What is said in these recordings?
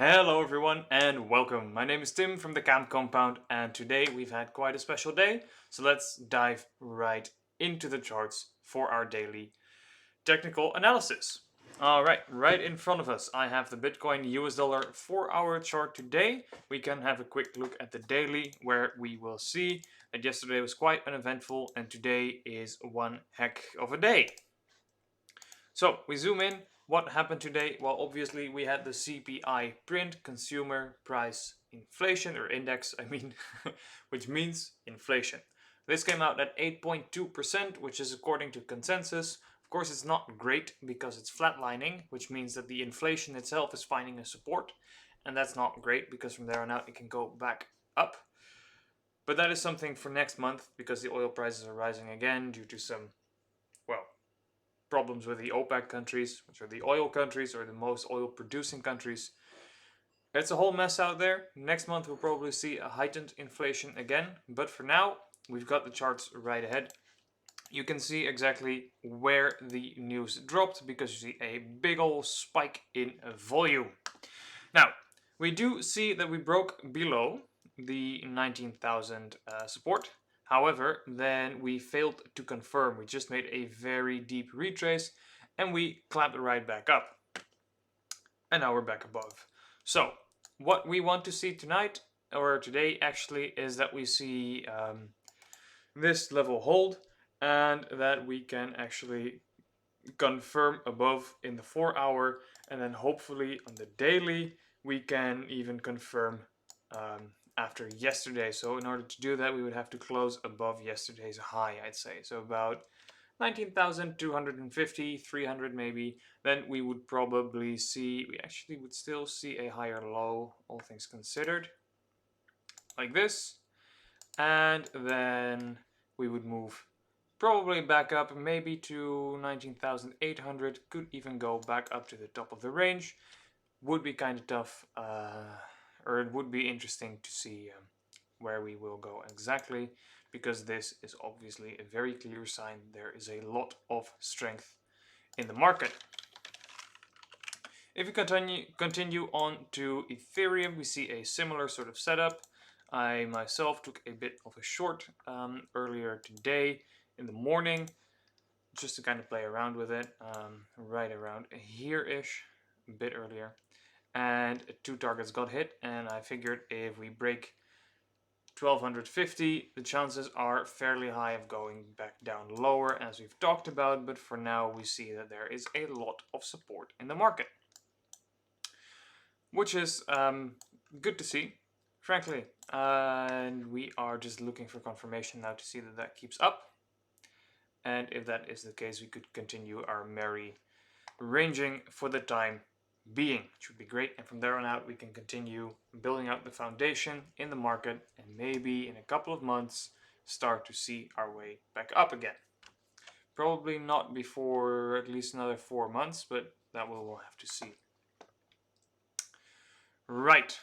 Hello everyone and welcome. My name is Tim from the Camp Compound and today we've had quite a special day. So let's dive right into the charts for our daily technical analysis. Alright, right in front of us I have the Bitcoin US dollar 4-hour chart today. We can have a quick look at the daily where we will see that yesterday was quite uneventful and today is one heck of a day. So we zoom in. What happened today? Well, obviously we had the CPI print, consumer price inflation or index, which means inflation. This came out at 8.2%, which is according to consensus. Of course, it's not great because it's flatlining, which means that the inflation itself is finding a support, and that's not great because from there on out it can go back up. But that is something for next month because the oil prices are rising again due to some, well, problems with the OPEC countries, which are the oil countries or the most oil producing countries. It's a whole mess out there. Next month we'll probably see a heightened inflation again, but for now we've got the charts right ahead. You can see exactly where the news dropped because you see a big old spike in volume. Now, we do see that we broke below the 19,000 support. However, then we failed to confirm. We just made a very deep retrace and we clapped right back up. And now we're back above. So, what we want to see tonight, or today actually, is that we see this level hold and that we can actually confirm above in the 4-hour, and then hopefully on the daily we can even confirm after yesterday. So in order to do that we would have to close above yesterday's high, I'd say, so about 19,250, 300 maybe. Then we would probably see, we actually would still see a higher low, all things considered, like this, and then we would move probably back up maybe to 19,800, could even go back up to the top of the range. Would be kind of tough, or it would be interesting to see where we will go exactly, because this is obviously a very clear sign there is a lot of strength in the market. If we continue on to Ethereum, we see a similar sort of setup. I myself took a bit of a short earlier today in the morning, just to kind of play around with it, right around here-ish, a bit earlier. And two targets got hit, and I figured if we break 1250, the chances are fairly high of going back down lower, as we've talked about, but for now we see that there is a lot of support in the market, which is good to see, frankly. And we are just looking for confirmation now to see that that keeps up. And if that is the case, we could continue our merry ranging for the time being, which would be great. And from there on out, we can continue building out the foundation in the market and maybe in a couple of months start to see our way back up again. Probably not before at least another 4 months, but that we'll have to see. Right.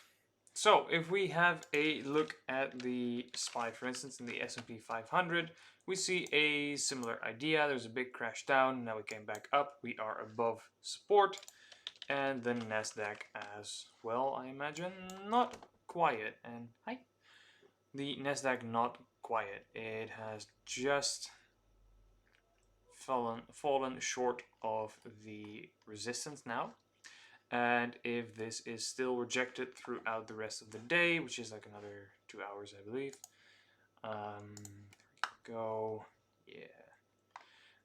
So if we have a look at the SPY, for instance, in the S&P 500, we see a similar idea. There's a big crash down. Now we came back up. We are above support. And the Nasdaq as well, I imagine. Not quiet. And hi. The Nasdaq not quiet. It has just fallen short of the resistance now. And if this is still rejected throughout the rest of the day, which is like another 2 hours, I believe, go, yeah,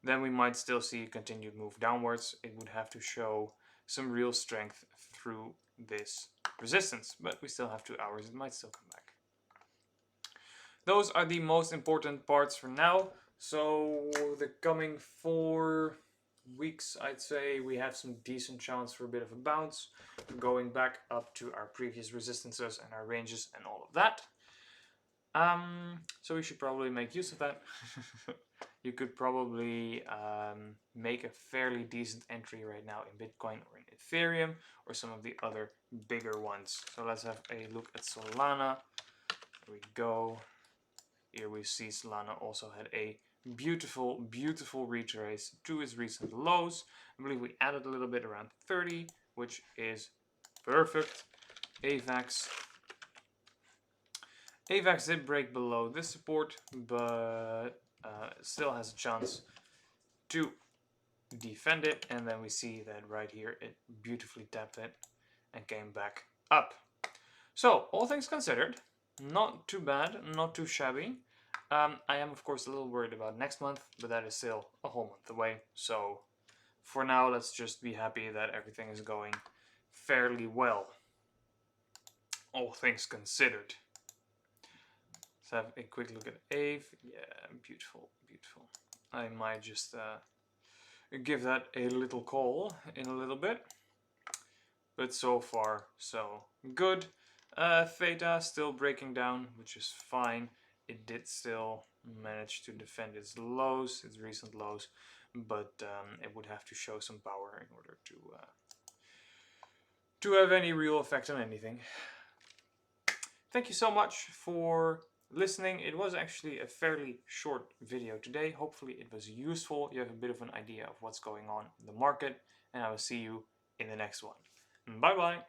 then we might still see a continued move downwards. It would have to show some real strength through this resistance, but we still have 2 hours. It might still come back. Those are the most important parts for now. So the coming 4 weeks, I'd say we have some decent chance for a bit of a bounce, going back up to our previous resistances and our ranges and all of that. So we should probably make use of that. You could probably make a fairly decent entry right now in Bitcoin or in Ethereum or some of the other bigger ones. So let's have a look at Solana. There we go. Here we see Solana also had a beautiful, beautiful retrace to its recent lows. I believe we added a little bit around 30, which is perfect. AVAX. AVAX did break below this support, but still has a chance to defend it. And then we see that right here it beautifully tapped it and came back up. So, all things considered, not too bad, not too shabby. I am, of course, a little worried about next month, but that is still a whole month away. So, for now, let's just be happy that everything is going fairly well. All things considered. Let's have a quick look at AVE. Yeah, beautiful, beautiful. I might just give that a little call in a little bit. But so far, so good. Theta still breaking down, which is fine. It did still manage to defend its lows, its recent lows, but it would have to show some power in order to have any real effect on anything. Thank you so much for listening. It was actually a fairly short video today. Hopefully it was useful. You have a bit of an idea of what's going on in the market, and I will see you in the next one. Bye bye.